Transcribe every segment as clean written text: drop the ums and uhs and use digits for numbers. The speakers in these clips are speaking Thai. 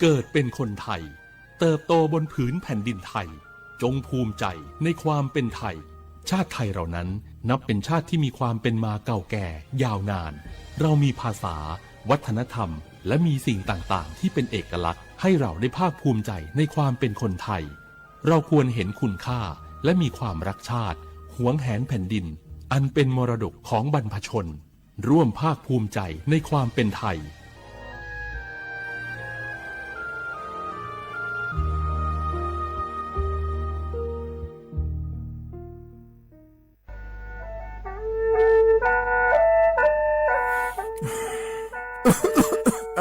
เกิดเป็นคนไทยเติบโตบนผืนแผ่นดินไทยจงภูมิใจในความเป็นไทยชาติไทยเรานั้นนับเป็นชาติที่มีความเป็นมาเก่าแก่ยาวนานเรามีภาษาวัฒนธรรมและมีสิ่งต่างๆที่เป็นเอกลักษณ์ให้เราได้ภาคภูมิใจในความเป็นคนไทยเราควรเห็นคุณค่าและมีความรักชาติหวงแหนแผ่นดินอันเป็นมรดกของบรรพชนร่วมภาคภูมิใจในความเป็นไทย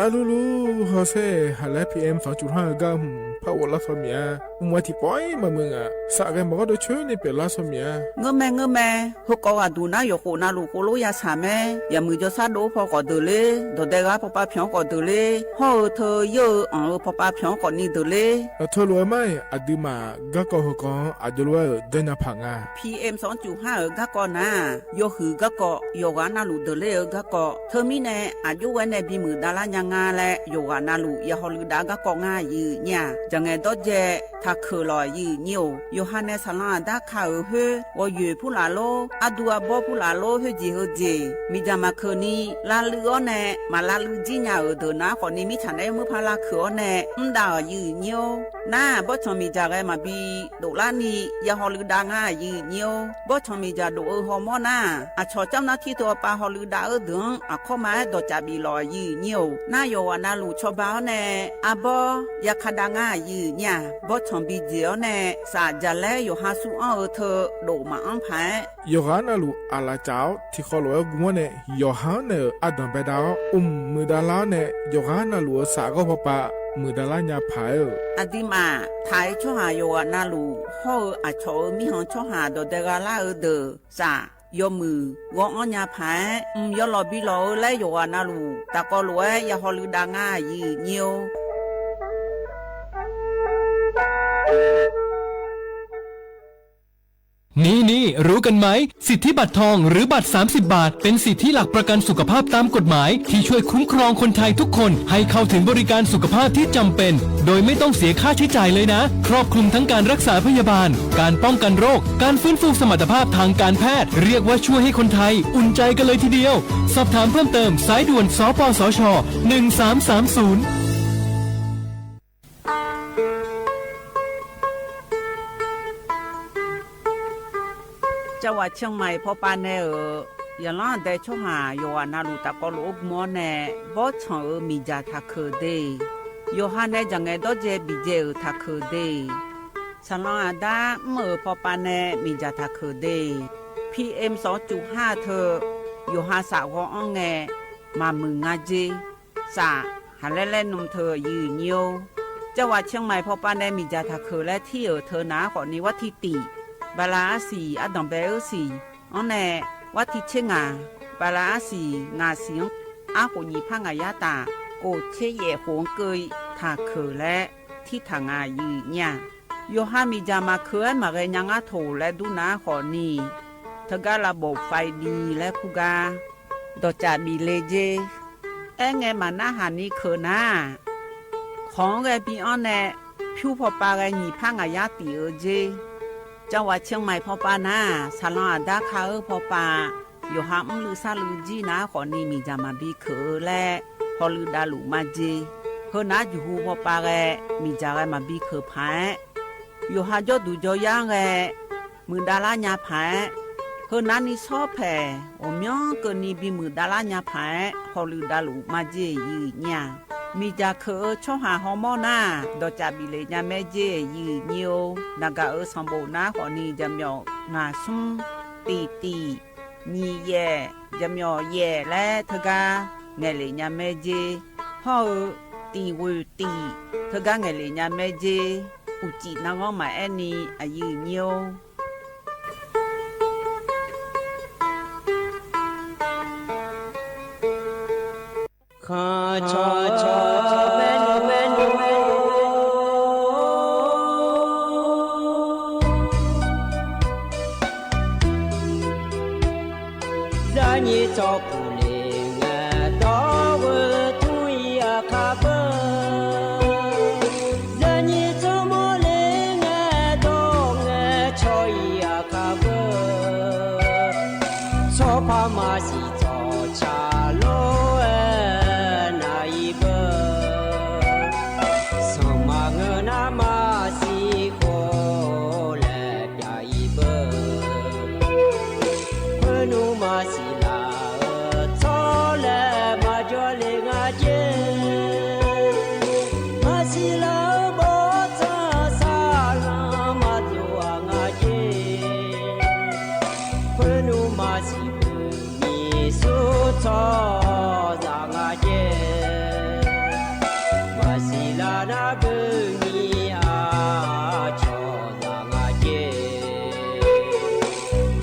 อาลูลูฮอเซ่ฮัลโหลPM 2.5กัมพาวลาสเมียมัวที่ปอยมามึงอ่ะสักแกบอกว่าจะช่วยในเปลาสเมียเงแม่ฮกอดูนะอยู่โคนาลูโคโลยาสาแม่อย่ามือจะซาโดพอก็เดเลยโดเดกาพอป้าเพียงก็เดเลยฮอเธอเยอะพอป้าเพียงก็นี่เดเลยเธอรู้ไหมอดีมาก็ก็ฮกออดีรู้เดินพังอ่ะ PM 2.5ก็ก็นะโยหือก็ก็โยกานาลูเดเลยก็ก็เธอมีแน่อายุวันในบีมือดารายังงาและโยกานาลูยาฮอลูดาก็ก็ง่ายยืเนี่ยจังไงดอเจถ้าคือลอยยืนิวโยฮันเนสลาดาคาเฮว่าอยู่ผู้ลาโลอดัวบ่ผู้ลาโลเฮจีมีจามาคืนนี้ลาลือแน่มาลาลือจีน่าเดินนะคนนี้มีฉันได้มือพาลาคือแน่ดายืนิวน่าบ่ชมีจาไกมาบีโดลานี่ยาฮอลือดาง่ายยืนิวบ่ชมีจาโดฮอร์โมนาอะชอเจ้าหน้าที่ตัวปาฮอลือดาดึงอะเข้ามาดจาบีลอยยืนิวน่าโยวานาลูชบ้าแน่อะบ่ยาคดาง่ายยืเนี่ยบ่ชมบีเดียวแน่สาจะแลอยู่หาสู้อ้อเธอโดมาอังไผโยฮานาลูอาลาเจ้าที่เขารู้กัวเนี่ยโยฮานะอดัมเบดามือดาลาเนี่ยโยฮานาลูสาก็พอปะมือดาลาญาพายอดีมาไทยช่อหาโยนาลูฮออะชอมีหองช่อหาโดเดกาลาเดอสายมือวองอัญญาพายยอลอบิโลและโยนาลูตะกอลวยยาฮอลือดาง่ายยีเนียวนี่รู้กันไหมสิทธิบัตรทองหรือบัตร30 บาทเป็นสิทธิหลักประกันสุขภาพตามกฎหมายที่ช่วยคุ้มครองคนไทยทุกคนให้เข้าถึงบริการสุขภาพที่จำเป็นโดยไม่ต้องเสียค่าใช้จ่ายเลยนะครอบคลุมทั้งการรักษาพยาบาลการป้องกันโรคการฟื้นฟูสมรรถภาพทางการแพทย์เรียกว่าช่วยให้คนไทยอุ่นใจกันเลยทีเดียวสอบถามเพิ่มเติมสายด่วนสปสช1330จังหวัดเชียงใหม่พอปานแน่อย่างล่าได้ช่วหาโยฮานาลูตะกอลูกมอแน่บ่ชอมีจาทักคือเดโยฮานแน่จังไงดอเจบิเจทักคือเดฉันลองอาดาเมื่อพอปานแน่มีจาทักคือเด PM 2.5 เธอโยฮาสาวของอ่องแงมามึงงาเจสาหันเล่นนมเธอยืนโยจังหวัดเชียงใหม่พอปานแน่มีจาทักคือและที่เธอหนาขอนี้วัดที่ติบาลาสีอดัมเบลสีอันแน่วัดที่เชงาบาลาสีงาเสียงอากุญีพังอายาตาโกเชเยหงเกยทาเคและที่ทางอายืเนี่ยโยฮามีจามาเคยมาเรยังอาโถและดูนาขอนีเธอก็ระบบไฟดีและคุกาดอจาบีเลเจไงมาหน้าหานี้เคอหน้าของไงปีอันแน่ผิวพอปาไงญีพังอายาตีเจจังหวัดเชียงใหม่พอปานาซาลอนอาดาคาพอปาโยฮามลือซาลือจีนาขอนี่มีจามาบีเคอและพอลือดาลูมาเจเฮนาจูฮูพอปาแกมีจาแกมาบีเคอพายโยฮาจอดูจอย่างแกมือดาลาญาพายเฮนานี่ชอบแผ่โอมยองเกินนี่บีมือดาลาญาพายพอลือดาลูมาเจยืเนี่ยมีจาเคอช่อหาฮอร์โมนาดอจาบิเลญาแม่เจยืเนียวนากาสมบูนาขอนีจำยองาซุมตีนีแย่จำยอแย่และเธอกาเงเลญาแม่เจฮอตีวตีเธอกาเงเลญาแม่เจอุจินางอมาแอนีอายืเนียวข้าชอเมนูจานีจอปูเลงดอเวทุยอาคาเบ嘛是做茶路的那一个，什么个那嘛是过来呀一个，昆奴嘛是那错了嘛就另外见，嘛是老不咋啥啦嘛就啊见，昆奴嘛是。错让阿姐，马西拉那个你啊，错让阿姐。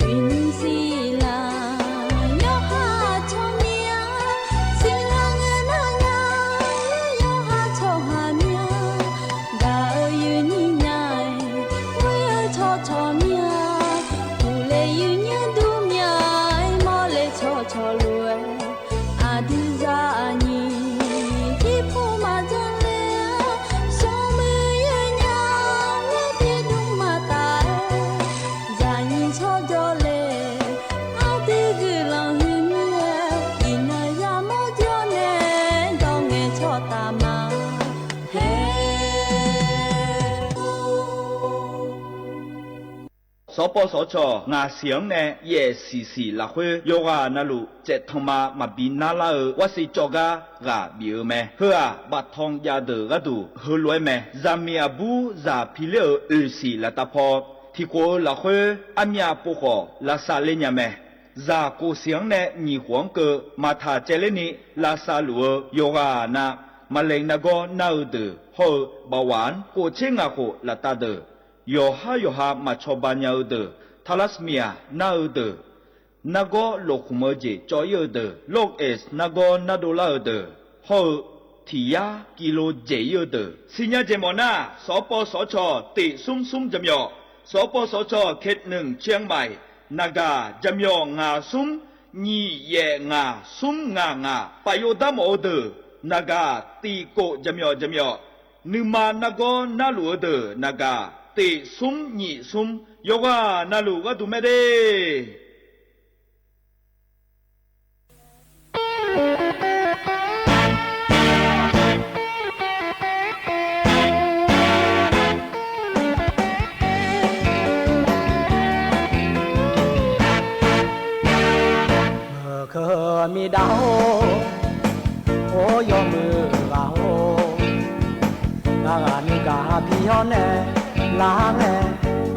云西拉哟哈错命，西拉个那呀哟哈错哈命，高云你奈我要错错命，不来云呀都命，莫来错错路。所波所措，我想呢也时时那会有啊那路这他妈嘛比那拉尔，我是做个啊比尔咩？呵啊，把汤亚的个度喝来咩？咱们阿布咱皮了是拉达破，提过那会阿米亚不好拉萨勒呀咩？咱故乡呢你黄个马塔这里呢拉萨路有啊那马来那个那尔的和巴湾过清啊个拉达的。Yoha macobanya ude, talasmia na ude, nago lokmoje joy ude, lok es nago nadola ude, ho tia kilo je ude. Sinya jemona, sopo socho ti sum jamyo, sopo socho ket nung chiang mai, naga jamyo nga sum, ni ye nga sum nga, payodam ude, naga ti ko jamyo, numa nago nalu ude, naga. ติซุมนี่ซุมยกว่านาลูก็ดูไม่ได้เคยมีดาวโอ้ยมือเรางานนี้กาพี่ย้อนแน่ลาแง่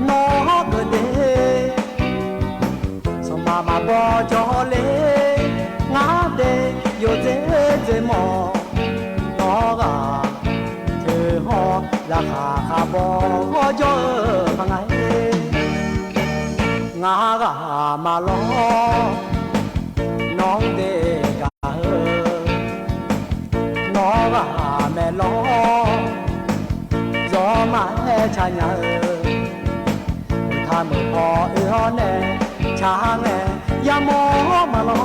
นอกเดสมามาบอจอเลงาเดโยเจเจมอนอกาเธอหอราคาคาบอจอพังไงงากามาลอน้องเดกาน้องาแม่ลอมาแห่ชายาถ้ามือพอแน่ช้างแน่ยามอมาลอ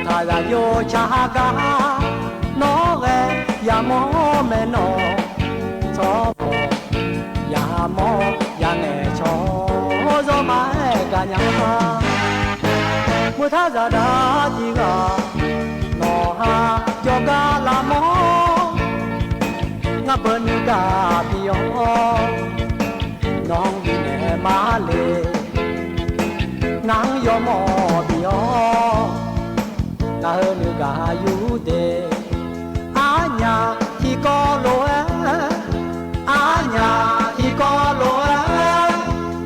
ถ้าจะโยชากาน้อแกยามอแม่นอชอบยามอยาแน่ชอจอมาแห่กันยาเมื่อถ้าจะได้จีกานอฮาโยกาลามองาเปิ้นกาพี่ยอน้องดีแน่มาเลยนางยอมอพี่ยอกาเฮนึกาอยู่เดอาญาที่กอโลอาญาที่กอโล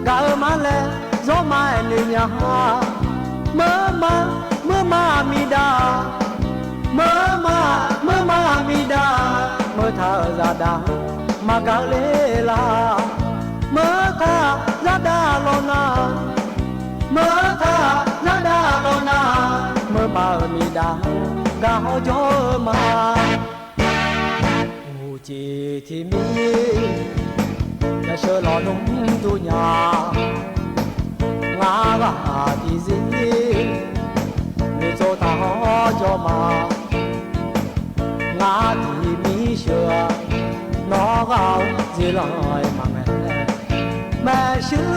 กามาเลโซมาเนียเมื่อมามีดาเมื่อมามีดาเมื่อท่าจะดามากาเลลาเมื่อท่าจะดาโลนาเมื่อท่าจะดาโลนาเมื่อมามีดากาโจมาอูจีที่มีจะเชื่อหลอนุ่มตุญางากาดีซีมีโจตาโจมางาที่มีเชื่อน้องเอาจีลอยมาแม่ม ม่ชื่อ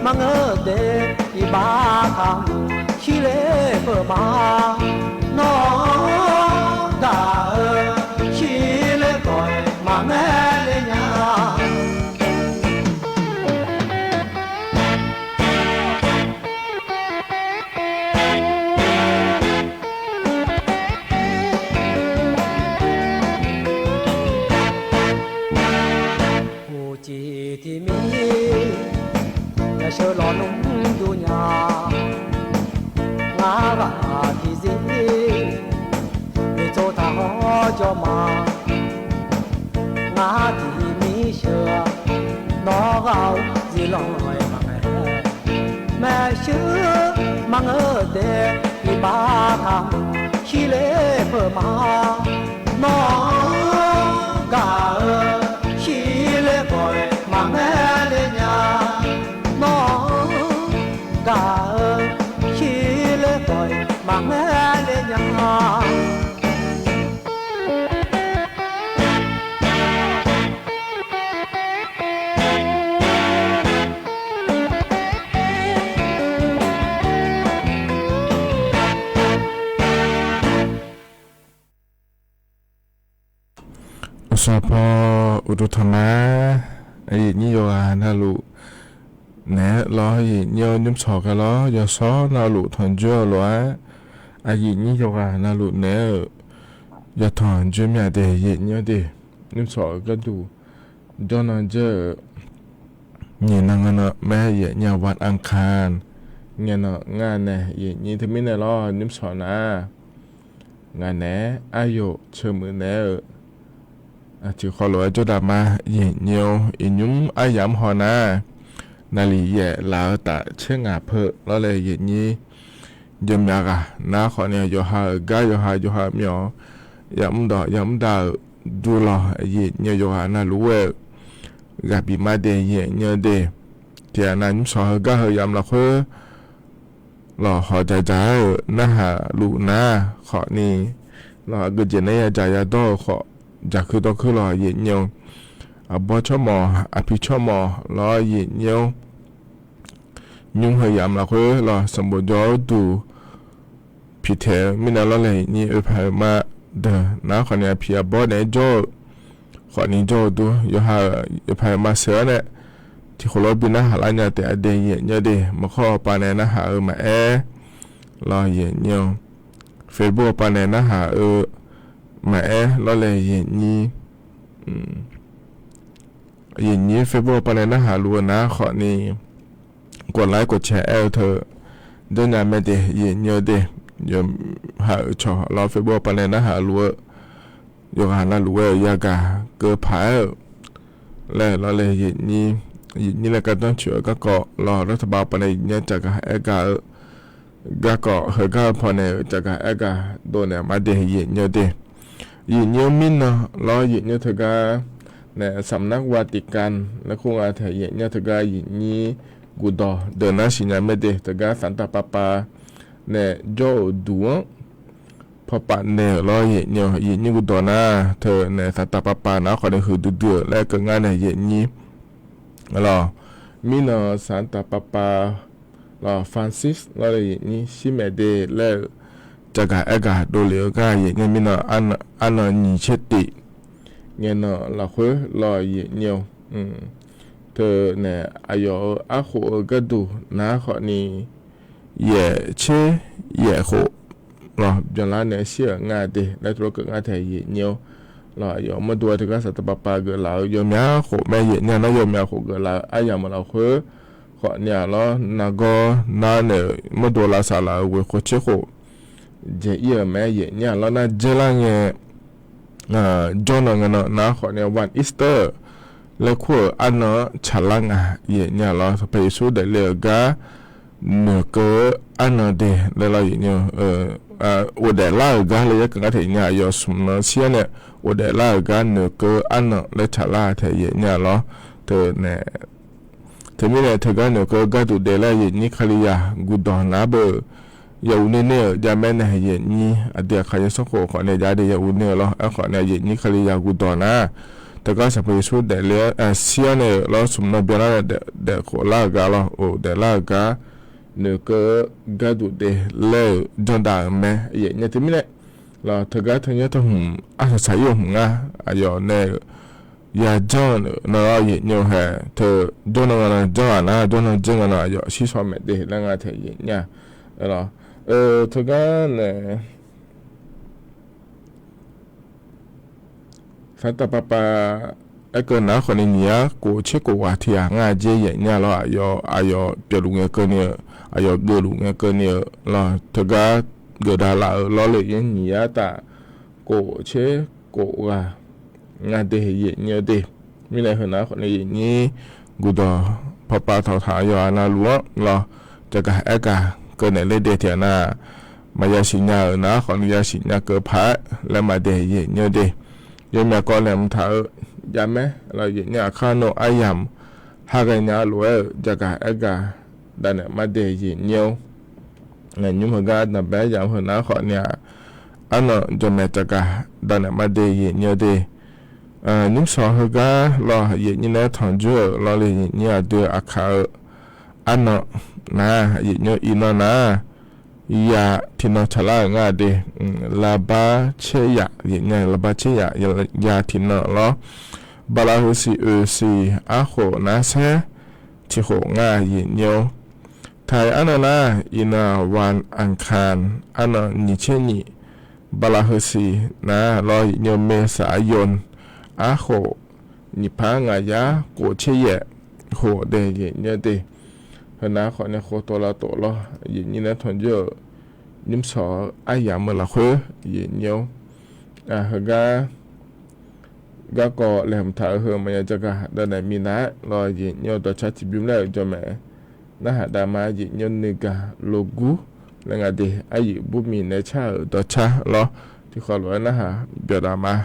มังเอเดอีบาทำขี้เล่เปิดมาน้องกาขี้เล่ก่อยมาแม่เลยยาที่มีและเชื่อหล่อลุ่มดุญางาที่สิมีโจทาหอจอมางาที่มีเชื่อน้องเอาสิลอยมาแม่ชื่อมังเอเดอีบาทำขี้เล่เพิ่มมาน้องกาขี้เล่ก่อยมาแม่เลยญาน้องกาขี้เล่ก่อยมาแม่เลยญาสพอุดธรรมะไอ้นี่โยอานาลุเนะล้อไอ้นี่ยุ่มสอกกันล้อยอซ้อนาลุถอนเจ้าล้อไอ้นี่โยอานาลุเนะยาถอนเจ้าเมียเดยนี่เดยุ่มสอกกันดูจนนั้นเจ้าเนี่ยนั่งกันเนาะแม่เนี่ยวันอังคารเนี่ยเนาะงานเนี่ยนี่ทำไมเนี่ยล้อยุ่มสอกนะงานเนี่ยอายุเชื่อมือเนี่ยchỉ khó lỗi cho đàm mà nhiều nhúng ai dám họ na lì dễ là tại chế ngà phở nó là gì nhỉ dùm nhà cả na khó nè do hà gái do hà nhỏ dám đào du lò gì nhiều do hà na lúa gặp bị ma đề gì nhiều đề thì anh nhúng sợ gái hơi dám là khơi lò họ trái na hà lũ na khó nè lò cái chuyện này trái đó khóจากคือต้องคือรอเย็นเนียวบอชมอภิชมรอเย็นเนียวยุ่งพยายามละคือรอสมบูรณ์ยอดูพิเทมินาละเลยนี่พายมาเดน้าคนนี้พิอาบอเนี่ยโจคนนี้โจดูยอหาพายมาเสือเนี่ยที่คนเราบินนะหาลันยาแต่เดียเย็นเดียมาข้อปานเนี่ยนะหามารอเย็นเนียวเฟซบุ๊กปานเนี่ยนะหาmà nó là hiện như Facebook bên này nó hạ luôn nó họ niกดไลค์กดแชร์เธอเดินงานไม่ได้hiện như đây giờ hạ cho lo Facebook bên này nó hạ luôn giờ hạ nó luôn ya cả cơ phải là nó là hiện như là cái đó chuyện các cọ loรัฐบาลbên này nhớ chắc cả cọ hơi cả bên này chắc cả đồ này mà để hiện như đâyยินเยมินเนาะรอยินเยถึงกันเนี่ยสำนักวาติกันแล้วคงอาจจะยินเยถึงกันยินนี้กูดอเดินหน้าสินะไม่ได้ถึงกันสันตาปาปาเนี่ยโจดูพอปะเนี่ยรอยินนี้กูดอนะเธอเนี่ยสันตาปาปานะขอได้คือดื้อแล้วก็งานเนี่ยยินนี้รอมินเนาะสันตาปาปารอฟรานซิสรอยินนี้ชิเมเดแล้วจากการดูเหลือก็ยังมีน่ะอันนี้เช็ดติเงี้ยน่ะเราคุยรอเยี่ยวเธอเนี่ยอายุอาโคก็ดูนะข้อนี้เย่เช่เย่โครอจนแล้วเนี่ยเชื่องานดีแล้วตัวก็งานไทยเยี่ยวรออยู่มาดูถึงก็สัตว์ปลาเกิดแล้วยอมยาโคแม่เยี่ยเนี่ยน้อยยอมยาโคเกิดแล้วอายุมาเราคุยข้อเนี่ยแล้วนาก็นั่นเนี่ยมาดูลาสาลาเวโคเชโคเจี๋ยแม่เยี่ยแล้วน่าเจริญเนี่ยจนงั้นนะขอเนี่ยวันอีสเตอร์แล้วขั้วอันนั้นฉลังเยี่ยเราไปสู้ได้เลยก็เนื้อเกออันนั้นเดแล้วเราเนี่ยวันเดล่าก็เลยก็กระถิ่นเนี่ยยอสมเชียเนี่ยวันเดล่าก็เนื้อเกออันนั้นเลยฉลาดเยี่ยเราเธอเนี่ยเธอไม่ได้เธอก็เนื้อเกอก็ดูเดล่าเยี่ยนี่ขลียากูดอนนะเบออย่าอุ่นเนี่ยจะแม่เนี่ยเย็นนี้เดี๋ยวใครจะสักคนขอเนี่ยจะได้อย่าอุ่นเนี่ยหรอขอเนี่ยเย็นนี้ใครอยากกูต่อนะ แต่ก็จะไปช่วยเดี๋ยวเลี้ยเสียเนี่ยเราสมนเบียร์เดี๋ยวขอลากาเราโอ้เดี๋ยวลากาเนื้อก็กระดูเดี๋ยวเล่จนด่าแม่เนี่ยที่ไม่เนี่ยเราถ้าก็ทั้งนี้ทั้งหุ่มอาจจะใช้หุ่มอ่ะอยเนี่ยยาจอนเนาะเนี่ยเหรอเธอโดนงานจอนนะโดนจริงนะอยชิสวมเดี๋ยวแล้วงานเธอเนี่ยเราเธอก็เนี่ยสันตปาปาก็น่าคนนี้กูเช็คกูว่าที่งานเจียเนี่ยเราเปลุงเกินเนี่ยเกลุงเกินเนี่ยเราถ้าก็เกิดอะไรเราเลยเนี่ยแต่กูเช็คกูว่างานเดียเนี่ยเดียมีอะไรเหรอนะคนนี้กูดอพอปาเท่าทายอนาลัวเราจะก็เกินเลยเดียที่น่ามายาสิญญานะคนยาสิญญาเกิดพระแล้วมาเดียเนี่ยเดียยังมีก็เลยมันเท่ายามไหมเราเนี่ยข้าโนอายามหากเนี่ยลัวจะก็ดันเนี่ยมาเดียเนี่ยเนี่ยยุ่งเหกันนะแบบอย่างเหรอนะคนเนี่ยอันนั้นจะไม่จะก็ดันเนี่ยมาเดียเนี่ยเดียนิ่มสองเหกันเราเนี่ยทางจู่เราเลยเนี่ยเดืออาคาอันนั้นนะเนี่ยอินนะยาที่นอชลางาเดลาบาเชียเนี่ยลาบาเชียยาที่นอล้อบาลาฮุซีอาโหนาเซที่โหงาเนี่ยไทยอันนั้นนะอินาวันอังคารอันนั้นนิเชนีบาลาฮุซีนะรอเนี่ยเมษายนอาโหนิพางายาโกเชียโหเดเนี่ยเดฮนะขอเนี่ยโคตัวละตัวละยินนี่นะทนเยอะนิ่มสออายามเมื่อละคุยยินเยอะฮะก็แหลมถ่ายเฮมันจะก็ดันไหนมีนะรอยินเยอะตัวชัดที่บิมแล้วจะแม่นะฮะดามายินเยอะนึกะโลกูแล้วไงดีอายุบุมีในชาตัวชารอที่ขอร้อยนะฮะเบียดามา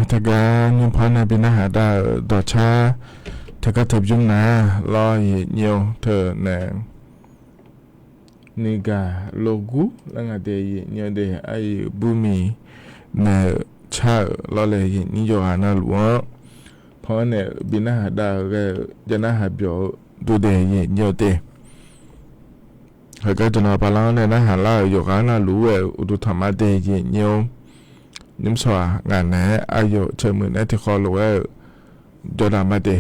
ถ้าการยมพานาบินหาดาดอชาถ้าก็ทับยุ่งนะรอเหี่ยวเธอแนนี่กาโลกุแล้วงาเดียเนียเดไอบูมีเนชาลอเลยนี่โยหานาหลวงเพราะเนี่ยบินหาดาก็จะน่าหาเบียวดูเดียเนียวเดเขาก็จะนอนไปแล้วเนี่ยน่าหาล่าโยกานาหลัวอุดุธรรมะเดียเนียวยิ้มสว่างานไหนอายุเชื่อมือเนี่ยที่คอหลัวจอดามาเดย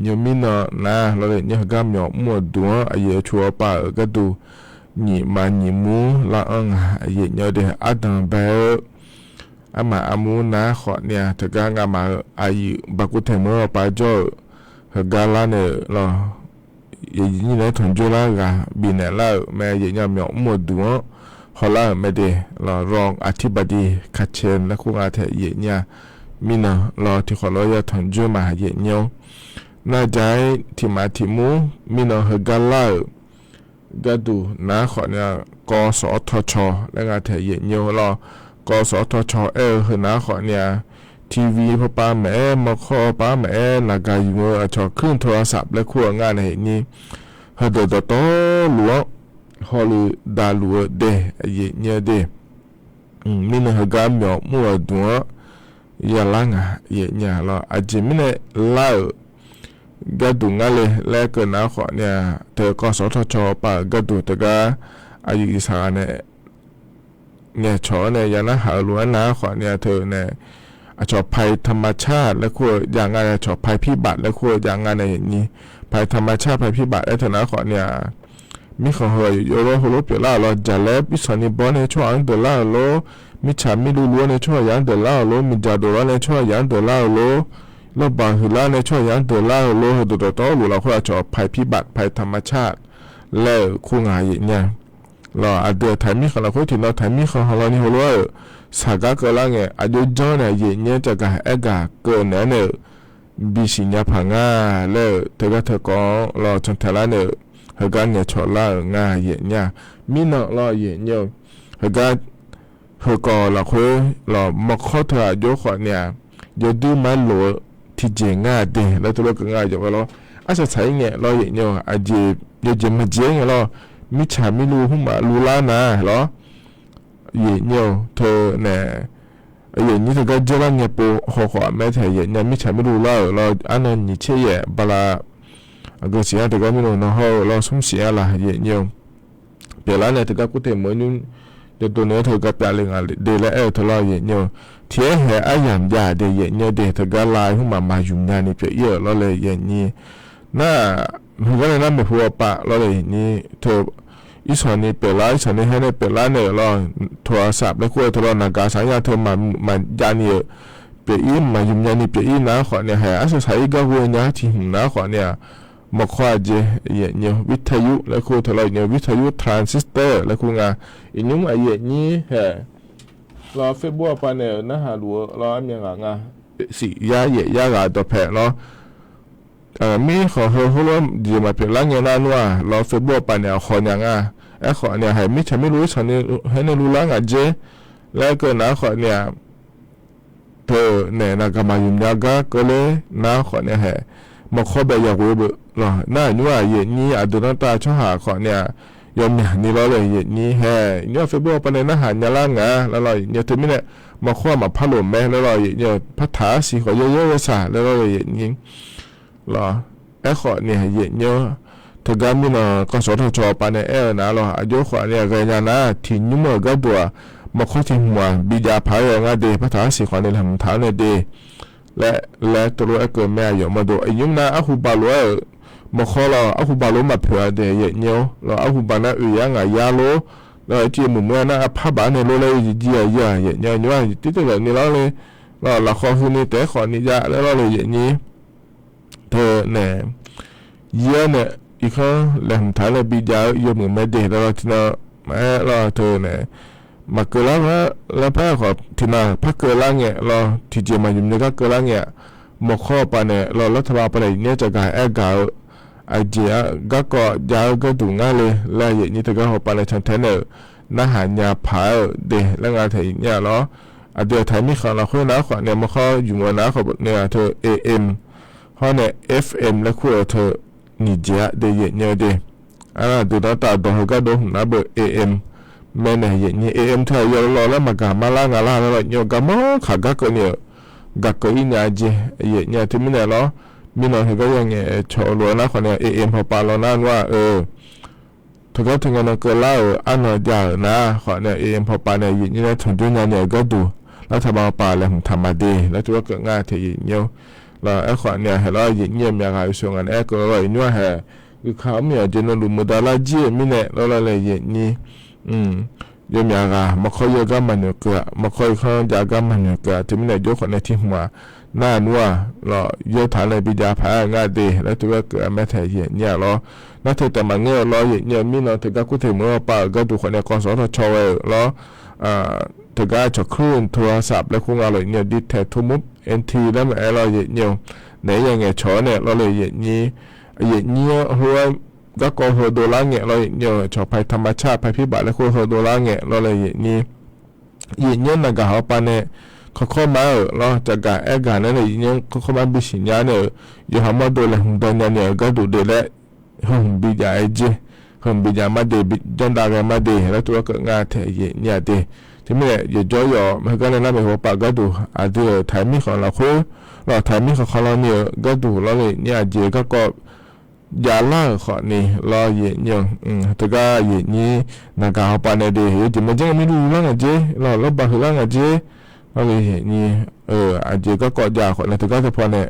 เนียวมินนะเราเลยเนี่ยก็มีมัวดัวอายุชัวป่าก็ดูนี่มานี่มูละอังเยเนียวเดอาดังเบลอามาอามูนะขอเนี่ยถ้าก็งามาอายุบักุเทมัวป่าจ่อฮกาลาเนี่ยเราอย่างนี้เนี่ยถึงจุฬาก็บินเนี่ยแล้วแม่เยเนี่ยมีมัวดัวฮอลาไม่ได้เรารองอธิบดีคัดเชนและคู่งานเทเยเนี่ยมินะเราที่ขอเราจะถึงจุมาเยเนียวน่าใจที่มาที่มูมินะฮกาลาก็ดูนะขอเนี่ยกสทชและงานเทเยเนียวเรากสทชคือนะขอเนี่ยทีวีพอป้าแม่มาขอป้าแม่นากาอยู่ชอขึ้นโทรศัพท์และคู่งานในนี้ฮดดโตหลวงฮอลูดาลัวเดเยเนียเดมินะฮกามีมัวดัวยาลังเยเนียเราอาจมินะลาก็ดูงั้นเลยแล้วก็นะขอเนี่ยเธอก็สทชป่ะก็ดูแต่ก็อายุอีสานเนี่ยชอเนี่ยยานะหาล้วนนะขอเนี่ยเธอเนี่ยชอบภัยธรรมชาติและควรอย่างไงชอบภัยพิบัติและควรอย่างไงในอย่างนี้ภัยธรรมชาติภัยพิบัติและเธอนะขอเนี่ยมีของเฮยโยโรโฮโลเปียล่าเราจะเล็บพิษณีบอลในช่วงเดล่าโลมิฉามิลูล้วนในช่วงยังเดล่าโลมิจาโดราในช่วงยังเดล่าโลเราบางคือล่าในช่วงยังเดล่าโลหดตัวโตหรือเราควรจะภัยพิบัติภัยธรรมชาติแล้วคู่งานอย่างเนี้ยเราอาจจะถ่ายมีของเราคุยถึงเราถ่ายมีของเรานี่หัวเราสากาเกล่าเงี้ยอาจจะย้อนเนี่ยอย่างเงี้ยจะกับเอกาเกินเนี่ยบิชิญญาพังาแล้วเธอก็เธอก็เราจนเท่าไรเนี่ยเฮกันเนี่ยชอล่างาอย่างเงี้ยมีนเราอย่างเงี้ยเฮกันเฮก็เราคุยเรามาขอเธอโยขอเนี่ยโยดูมาโหลที่เจงาเดแล้วตัวก็งาอยู่ว่าเราอาจจะใช้เนี่ยเราอย่างเงี้ยอาจจะโยจะมาเจงเรามิฉาไม่รู้หุ่มมารู้ล้านะเหรออย่างเงี้ยเธอเนี่ยอย่างนี้เธอก็จะว่าเนี่ยปูหัวขวาแม่เธออย่างเนี่ยมิฉาไม่รู้ล้าเราอันนั้นนี่เชี่ยบลาก็เสียแต่ก็ไม่รู้นะฮะเราสมเสียละอย่างเงี้ยเดี๋ยวแล้วเนี่ยเธอก็กูเตะเหมือนนู่นเดี๋ยวตัวเนี้ยเธอก็แปลงอะไรเดี๋ยวแล้วเธอเราอย่างเงี้ยเที่ยเหอาอย่างยาเดี๋ยวอย่างเงี้ยเดี๋ยวเธอก็ลายหุ่มมาอยู่งานนี่เปรี้ยเราเลยอย่างนี้น่ามันก็เลยนั่นเป็นหัวปะเราเลยอย่างนี้เธออีสานนี่เปล่าอีสานนี่ให้เนี่ยเปล่าเนี่ยเราโทรศัพท์แล้วคุยโทรนากาสัญญาเธอมาจานี่เปรี้ยมายุ่งยานี่เปรี้ยนะขอเนี่ยให้อาศัยก็หัวเนี่ยที่หิมนะขอเนี่ยมาคว้าเจเนี่ยวิทยุแล้วคุยโทรเนี่ยวิทยุทรานซิสเตอร์แล้วคุยงาอีนุ่มไอ้เนี่ยให้เราเฟซบุ๊กปะเนี่ยนะฮะรู้เราอันยังไงสิยาตัวแพะเนาะมีขอเขาเริ่มดีมาเป็นร่างเงี้ยนั่นว่าเราเฟซบุ๊กปะเนี่ยขอยังขอเนี่ยให้มิฉันไม่รู้ฉันเนี่ยให้เนี่ยรู้ร่างเจแล้วก็นะขอเนี่ยเธอเนี่ยนักมายุ่งยากก็เลยนะขอเนี่ยให้มาขอแบบอยากรู้แบบหรอน่านี่ว่าอย่างนี้อาจจะต้องตาช่วยหาขอเนี่ยยอมเนี่ยนี่เราเลยอย่างนี้ให้เนี่ยเฟซบุ๊กปะเนี่ยนะหาเนี่ยร่างแล้วเราเนี่ยถึงไม่เนี่ยมาขอมาพัดลมแม่แล้วเราเนี่ยพัฒนาสีขอเยอะๆสาแล้วเราเลยอย่างนี้หรอขอเนี่ยเยอะๆถ้าการมีนะก็สทชปะเนี่ยนะหรออายุขอเนี่ยก็ยังนะที่ยุ่งก็ตัวมาขอที่หัวบิดาพายงาเดพัฒนาสีขอเนี่ยทำฐานเนี่ยเดและตัวเกิดแม่อยู่มาดูอายุนะอาหูบาลัวมาขอเราอาหูบาลัวมาเผื่อเดยเยอะเราอาหูบานะยังไงยาโลแล้วที่มุมเมื่อนะผ้าบานเนี่ยโลเลยจีเยอะว่าที่ตัวนี้เราเลยเราขอคืนนี้แต่ขอนี้ยาแล้วเราเลยอย่างนี้เธอเนี่ยเยอะเนี่ยอีกครั้งแหล่งฐานเราบิดาอยู่เหมือนไม่เด็ดเราที่เราเราเธอเนี่ยมาเกิดแล้วพ่อขอที่น่าพักเกิดแล้วเนี่ยเราที่จะมาอยู่ในก็เกิดแล้วเนี่ยหมกข้อปะเนี่ยเรารัฐบาลปะเนี่ยจะกลายกาไอเดียก็ยาวก็ดูง่ายเลยแล้วอย่างนี้เธอก็หัวปะเนี่ยฉันเทนเนอร์น่าหายาผาเดแล้วงานเธอเนี่ยเราอ เดือไทยมีขอเราคุยนะขอเนี่ยมาข้ออยู่มานะขอเนี่ยเธอ AM ข้อเนี่ย FM และคุยเธอนี่เจ้าเดียเนี่ยเดดูตาตาดอกก็ดูนะเบอร์ AM แม่เนี่ยอย่างนี้ AM เธอยอรอแล้วมากามาล่างาล่าแล้วเนี่ยก็มอขาก็ก็เนี่ยกักก็อีเนี่ยเจเนี่ยที่มีเนี่ยล้อมีน้องเขาก็ยังเงี้ยโชว์ล้วนนะคนเนี่ย AM พอปาเรานั่นว่าถึงก็ถึงกันก็เล่าอันนั้นยาวนะขอเนี่ย AM พอปาเนี่ยอย่างนี้นะถึงจุดนั้นเนี่ยก็ดูแล้วทำมาปาแล้วผมทำมาดีแล้วถือว่าเกิดง่ายที่อย่างเงี้ยแล้วไอ้ขอเนี่ยเห็นแล้วอย่างเงี้ยมีอะไรส่งกันไอ้ก็เลยนี่ว่าคือเขาไม่อยากจะนลุมดาลาจีมีเนี่ยแล้วอะไรอย่างนี้ยมยากามาคอยยกมันเนี่ยก็มาคอยเขายากมันเนี่ยก็ที่มีเนี่ยยกคนในที่หัวหน้านัวเราโยธาในปิญาภายง่ายดีแล้วถือว่าเกิดแม้แต่อย่างเงี้ยเรานั่นถือแต่มาเงี้ยเราอย่างเงี้ยมีเราถือก็กูถือเมื่อป่าก็ดูคนในกองสทชเราถือก็จะคลื่นโทรศัพท์และคุ้งอะไรเนี่ยดิแททุมุบNT แล้วแม่เราอย่างเงี้ยไหนอย่างเงี้ยชอเนี่ยเราเลยอย่างนี้อย่างเงี้ยหัวก็กองหัวโดล่าเงี้ยเราอย่างเงี้ยชอบภัยธรรมชาติภัยพิบัติและหัวโดล่าเงี้ยเราเลยอย่างนี้อย่างเงี้ยนักข่าวปานเนี่ยเขาเข้ามาเราจะการแอกการนั่นเลยอย่างเงี้ยเขาเข้ามาบิสิญญาเนี่ยอยู่หามาโดนเลยหุ่นตอนเนี่ยก็ดูเดละหุ่นบิญญาเจหุ่นบิญญามาเดบิจันดากันมาเดแล้วตัวก็งาเทเนี่ยเดที่ไม่อยู่จ่อยมันก็เลยน่าเป็นหัวปากก็ดูอาจจะถ่ายมีของเราคุยเราถ่ายมีของเราเนี่ยก็ดูเราเลยเนี่ยเจก็ยาล่าขอนี่รอเย็นยังแต่ก็เย็นนี้นักข่าวปานเดียวจะมันจะไม่รู้ล่างเจเราบางทีล่างเจเราเลยเห็นนี่อาจจะก็กอดยาขอนะแต่ก็เฉพาะเนี่ย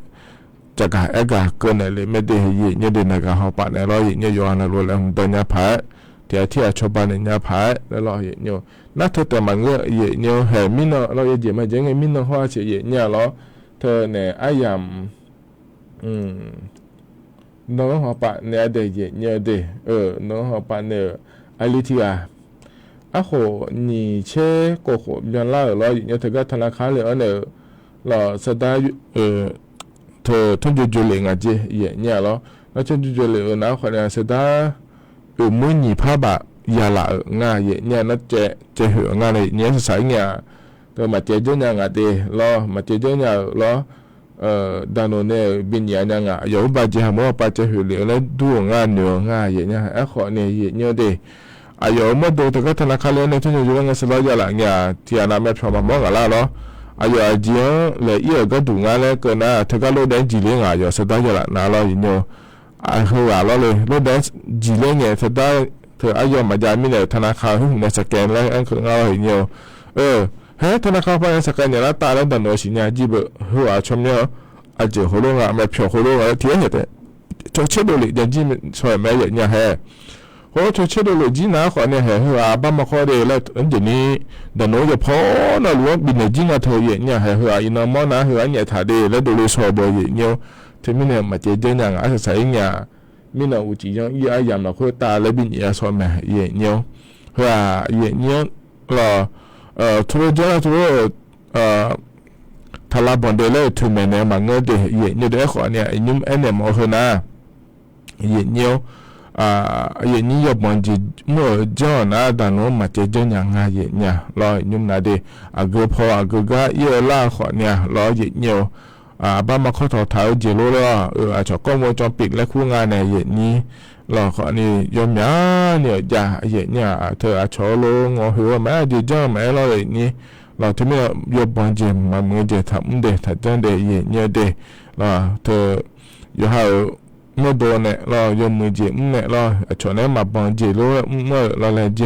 จะกะเอกะเกินเลยไม่ได้เย็นเนี่ยเดินนักข่าวปานเราเย็นเนี่ยย้อนรู้แล้วตอนนี้ผ่าเดี๋ยวที่ชาวบ้านเนี่ยผ่าแล้วเราเย็นเนี่ยนักแต่มันก็เย็นเนี่ยเห็นมินเราเย็นมาจังไงมินหัวเฉยเย็นเนี่ยเราเธอเนี่ยอายามน้องหัวปะเนี่ยเดียเนี่ยเดน้องหัวปะเนี่ยอลิทิอาโหนี่เช่ก็โหยันล่าเราเนี่ยเธอก็ธนาคารเลยเนี่ยเราสตาร์เธอทุ่งจุเลยงาเจเนี่ยเราแล้วทุ่งจุเลยนะคนเนี่ยสตาร์มือหนีผ้าบะยาละงาเนี่ยนั่นเจหัวงาเลยเนี่ยสายเนี่ยก็มาเจอเจ้าเนี่ยงาเดเรามาเจอเจ้าเนี่ยเราดานโนเนี่ยบินยาเนี่ยอยู่บาดเจ็บหัวบาดเจ็บหัวเหลือแล้วดูงานเหนืองาอย่างเงี้ยไอ้ขอเนี่ยเนี่ยเดอยู่เมื่อดูแต่ก็ธนาคารเนี่ยทุ่งอยู่งานสลายอย่างเนี่ยที่อันนั้นไม่พอมาบอกอะไรหรออยู่อาจีเลยอีก็ดูงานแล้วก็นะถ้าก็โลดแดงจีเลี้ยงอยู่สตาร์อย่างนั้นเราอย่างเงี้ยคือว่าเราเลยโลดแดงจีเลี้ยงเนี่ยสตาร์เธออยู่มาจากมีเนี่ยธนาคารหุ้นเนี่ยสแกนแล้วอันคือเราอย่างเงี้ยเฮ้ยธนาคารพาณิชย์สแกนเนี่ยแล้วตาแล้วดันโนชิเนี่ยจีบหัวชมเนี่ยอาจจะหัวลงไม่เพียวหัวลงเที่ยงเนี่ยจะเชื่อดูเลยจีสวยไหมอย่างเงี้ยเฮ้หัวจะเชื่อดูเลยจีน่าขอเนี่ยหัวบ้ามาขอเดียวแล้วอันเนี้ดันโนจะพอนะล้วนบินเนี่ยจีน่าเธออย่างเงี้ยหัวอินามอนะหัวเนี่ยถ่ายเดียวแล้วดูเลยสวยบ่อยอย่างเงี้ยที่มีเนี่ยมาเจอเจ้าเนี่ยอาจจะใส่เนี่ยมีน่าอุจิยังยี่อายามเราคุยตาแล้วบินเนี่ยสวยไหมอย่างเงี้ยหัวอย่างเงี้ยเราทุกอย่างทุกทลาบอนเดลเลยถึงแม้เนี่ยมันเงยเดียเนี่ยเด็กขอเนี่ยยุ่มเนี่ยมองเหนะเนี่ยเนี่ยยบมันจีเมื่อเจ้าหน้าด่านโน้มาเจอเจ้าอย่างไงเนี่ยรอยุ่มนาเดกพอกก็เยอะล่าขอเนี่ยรอเนี่ยบ้านมาข้อต่อท้ายจีโร่แล้วอาจจะก็วงจรปิดและคู่งานเนี่ยนี้เราขอนี่ยมยาเนี่ยจะเนี่ยเธอชอลงหัวแม่ดีจ้าแม่เราเลยนี่เราที่ไม่ยบบังเจมามือเจทำเดถัดจังเดเนี่ยเดเราเธออยู่หาเมื่อโดนเนี่ยเรายมมือเจเนี่ยเราชอเนี่ยมาบังเจรู้เมื่อเราเลยเจ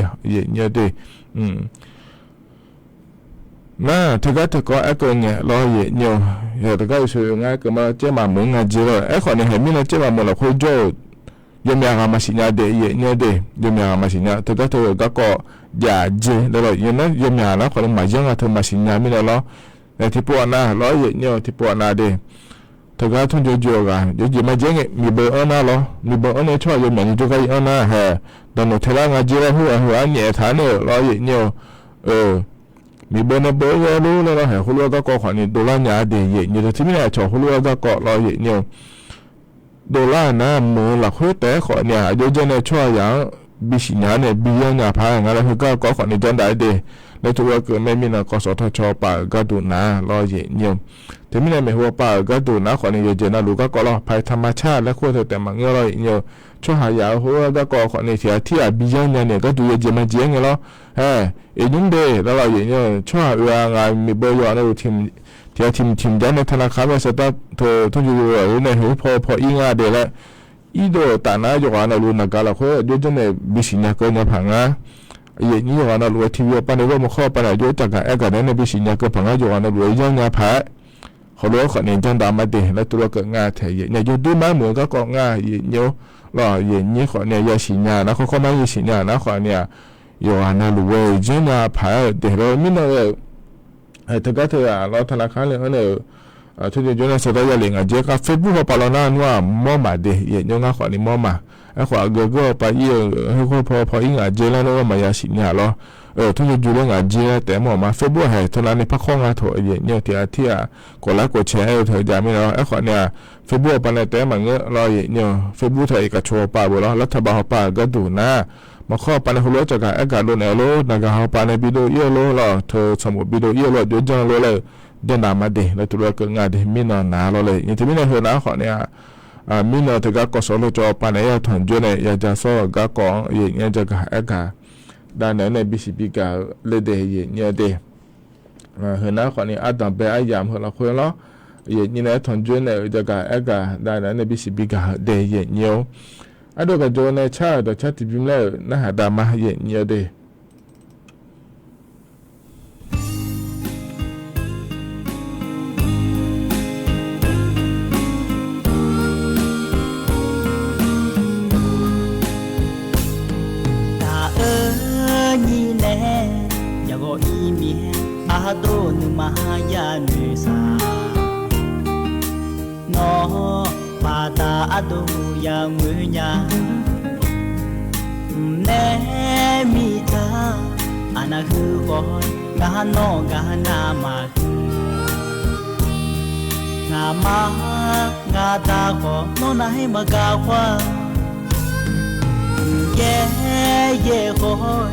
เนี่ยเดน่าเธอก็ไอ้คนเนี่ยเราเนี่ยเธอก็ช่วยง่ายก็มาเจมามืองานเจเลยไอ้คนเนี่ยเห็นมีนะเจมามือเราคุยโจ้ยมยามาสิญญาเดยเนี่ยเดยมยามาสิญญาเธอก็ยาเจแล้วยมนั้นยมยานะคนมาจังเธอมาสิญญาไม่ได้หรอแต่ที่ปวดนะร้อยเนี่ยที่ปวดนะเดเธอก็ทุ่งโยกันโยมาจังมีเบอร์นะหรอมีเบอร์เนี่ยช่วยยมยาจุกันนะฮะตอนนู้นเธอละงานเจแล้วหัวเนี่ยฐานเนี่ยร้อยเนี่ยมีเบอร์นะเบอร์รู้แล้วเหรอคุณรู้ก็ขอนี่ดอลลาร์เนี่ยเดยเนี่ยที่ไม่ได้ชอบคุณรู้ก็ร้อยเนี่ยดอลลาร์นะมือหลักหัวแต่ขอเนี่ยโดยเฉพาะช่วยอย่างบิชิญญาเนี่ยบิยญาพายงั้นแล้วก็ขอนี่จนได้เด แล้วตัวเกิดไม่มีนะกสทชป่าก็ดูนะรอเย็นเยี่ยมแต่ไม่ได้หมายว่าป่าก็ดูนะขอในเย็นนะลูกก็รอภัยธรรมชาติและขั้วเธอแต่มันเงี้ยรอเยี่ยมช่วงหายาหัวก็ขอในที่บิยังเนี่ยก็ดูเย็นมาเจียงเนาะยุ่งเดย์แล้วเราเยี่ยมช่วงเวลางานมีเบอร์อยู่นะทีมยันในธนาคารว่าจะต้องเธอทุกอยู่ในหัวพออีงาเดแล้วอีโดตานะอยู่กันนะลูกนักละขั้วยุ่งจะเนี่ยบิสิญญาเกินยังพังอ่ะอย่างนี้อยู่กันนะลูกทีวีปันในว่ามันเข้าไปนะยุ่งจากการกันเนี่ยบิสิญญาเกินพังอ่ะอยู่กันนะลูกยังงาผาเขารู้ขอเนี่ยจังดามาเดแล้วตัวเกิดงาเถียเนี่ยยุ่งดูมาเหมือนก็กงาอย่างเงี้ยรออย่างนี้ขอเนี่ยยาสิญญานะเขาไม่ยาสิญญานะขอเนี่ยอยู่กันนะลูกจังงาผาเดี๋ยวเราไม่น่าถ้าก็เธอเราธนาคารเลยเนี่ยทุกอย่างเนี่ยสุดท้ายเลยไงเจ้าก็เฟซบุ๊กเขาปาลน่านว่ามั่วมาเดี๋ยวยังงั้นขอนี่มั่วมาไอ้ขวาเกลือไปยี่ให้เขาพออีกไงเจ้าแล้วว่ามายาสิเนี่ยหรอทุกอย่างเลยไงเจ้าแต่มั่วมาเฟซบุ๊กให้ทุกนั้นในพักข้องอ่ะถั่วเนี่ยที่กดไลค์กดแชร์เธอจะไม่รอไอ้ขวาเนี่ยเฟซบุ๊กปันแต่มันเงี้ยรอเนี่ยเฟซบุ๊กเธอเอกชนป่าบุรุษรัฐบาลป่าก็ดูนะมาข้อปันหัวจากการอากาศโดนเอโลนักเขาปันในวิดีโอเยอะโลล่ะเธอสมุดวิดีโอเยอะโลยุ่งจังเลยเดินมาเดแล้วตัวเกิดงานเดมินนาเลยอย่างที่มินนาเห็นนะขอเนี่ยมินนาถึงก็สอนจอปันเนี่ยถอนจุนเนี่ยอยากจะสอนก็กองอย่างเงี้ยจะก็อากาศด้านไหนในบิสิบิกาเลเดย์เนี่ยเดเห็นนะขอเนี่ยอาดัมเบย์ยามเหรอคนละอย่างนี้เนี่ยถอนจุนเนี่ยจะก็อากาศด้านไหนในบิสิบิกาเดย์เนี่ยอันเดียวกันโจเนี่ยชาติชาติพิมพ์แล้วนะฮะดามาเนี่ยเดอาโดนมาญาเนสาโนปาตาอาโดยามือยาเนมิตาอานาคือบอยกาโนกานามาคืองามางาตาขอโนนาให้มากาควาเย่เย่คอย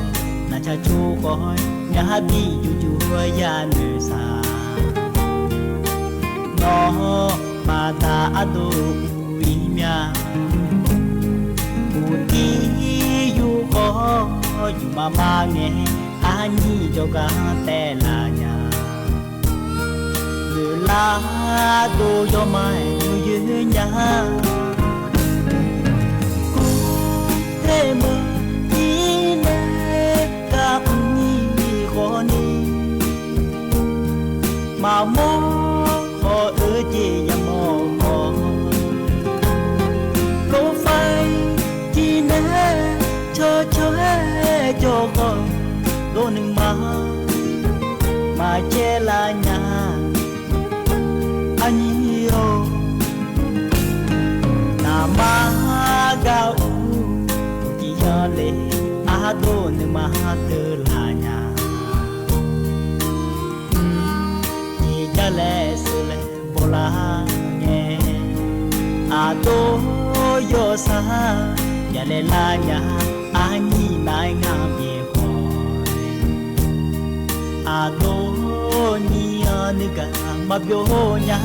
นาชาชูคอยยาบีจูยาเนสาโนปาตาอโดอิมยาอุติยูโกยูมามาเงอานีจกาเตลาญาเวลาโดโยมายูยืนยากูเทมอีเนกับคนนี้มาโมขอจียามองโลไฟที่ไหนโชโจกโลนึงมาเจลาญาอันนี้โอนามาเกาที่ยาเลอาโดนึงมาเตลาญาเลสเลโบลาเงอาโตโยซายาเลลาญาอานีนายงามเยคอยอาโตนีอานึกะมาเบียวญา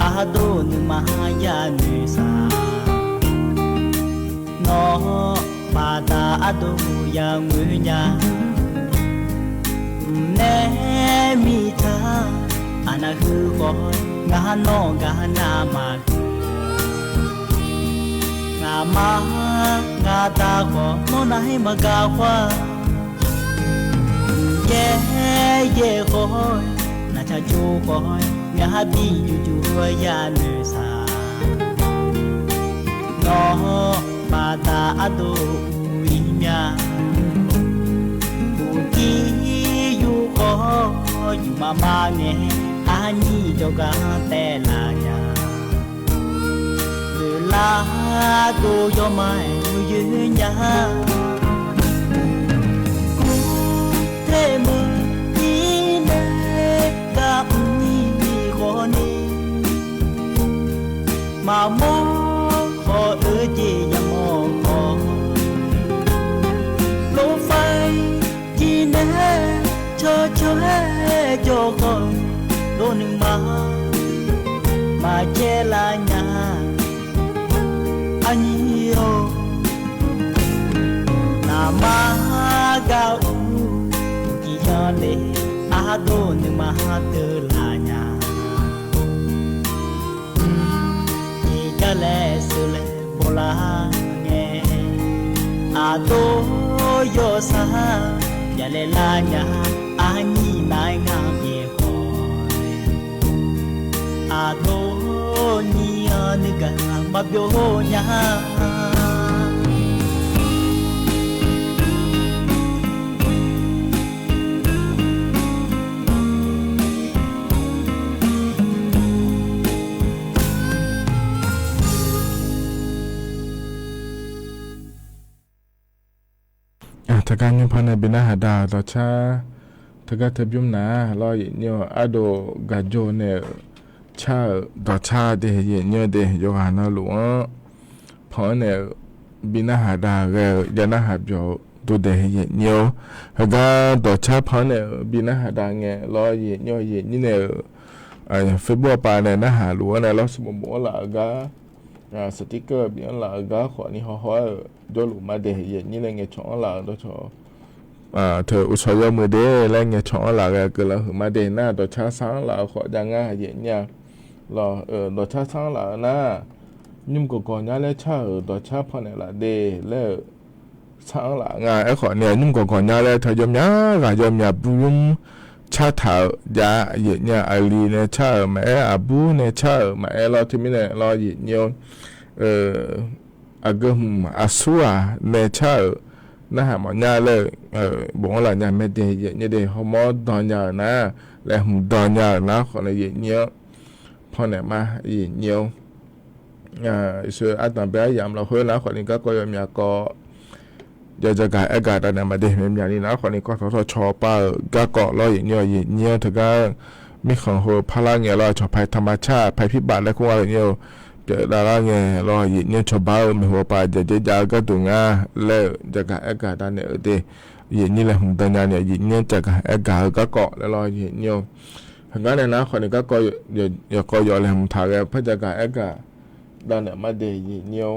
อาโดนมาญาเนสาโนปาตาอาโดยามือยาเนมิตาอานาคือบอยงาโนกานามาคืองา นามาငါသာခေါ်မနိုင်မကခွာရဲရဲခေါ်နာချချိုးခေါ်မြာပြီးယူကျူရနေစာနော်ပါတာအတူဝိညာဘူတီယူခေါ်ယူမမနဲ့အာညီတော့ကတဲလာညာလာတို့ရောမိုင်ဝိညာကူတဲ့မဒီနေကပ်နီခေါ်နေမမောခေါ်ကြည်ရမောခေါ်လိုဖိုင်ဒီနေချောချောကြောခေါ်လိုနေမကျဲလာညာအညီရောနာမကဦးဒီရလေအာဒိုနေမဟာတလာညာဒီကလေးဆူလေဘောလာငယ်အာဒိုယောစာရလေလာညာအညီနိုင်ငါပြေခေါ်အာဒိုနီယာနေကမပြောညာถ้าการยังพันในบินาหาดาต่อชาถ้าการเทบยุมนาลอยเนียวอาโดกาโจเนี่ยชาต่อชาเดเยเนียวเดโยหานาหลวงพอเนี่ยบินาหาดาเกยานาหาบโยตัวเดเยเนียวถ้าการต่อชาพอเนี่ยบินาหาดาเงลอยเยเนียวเยนี่เนี่ยเฟซบุ๊กปาเนี่ยนาหาหลวงเนี่ยเราสมมติละกาสติกเกอร์เบียนละกาขอนี่ห่อโดนหลุมมาเดเยนี่เลยเงี้ยช่องละตัวชอเธออุชยมือเดแล้วเงี้ยช่องละเกิดละหึมาเดหน้าตัวชาสังละขอจังง่ายเยเนี่ยรอตัวชาสังละนะยุ่มก่อนเนี่ยแล้วชาตัวชาพอเนี่ยละเดแล้วสังละง่ายไอ้ขอเนี่ยยุ่มก่อนเนี่ยแล้วเธอยมเนี่ยก็ยมเนี่ยบุ้มชาถายาเยเนี่ยไอรีเนี่ยชาแม่อาบูเนี่ยชาแม่เราที่มีเนี่ยเราเยเนี่ยอากมอาสัวเนี่ยชานะฮะมันเนี่ยเลยบอกว่าเนี่ยไม่ได้เยเนี่ยเดี๋ยวเขาหมอดอนยานะแล้วหุ่นดอนยานะคนเนี่ยเยเนี่ยพอเนี่ยมาเยเนี่ยส่วนอัตราแบบยามเราเฮ้ยนะคนนี้ก็ยอมยาก็จะกายอากาศแต่มาเดเหมือนอย่างนี้นะคนนี้ก็ทอชอป้าก็เกาะลอยเงี้ยถึงก็มีของหัวพลังเงี้ยลอยชอภัยธรรมชาติภัยพิบัติและก็อะไรเงี้ยเดี๋ยวดาราเงี้ยลอยเงี้ยชอบ้ามีหัวปลาจะยาวก็ตุงาแล้วจะกายอากาศแต่เนี่ยเดี๋ยวนี่แหละหุ่นตันยาเนี่ยเงี้ยจะกายอากาศก็เกาะแล้วลอยเงี้ยถึงก็เนี่ยนะคนนี้ก็อย่าก็ย่อเลยหุ่นถ่ายเพื่อจะกายอากาศแต่เนี่ยมาเดเงี้ย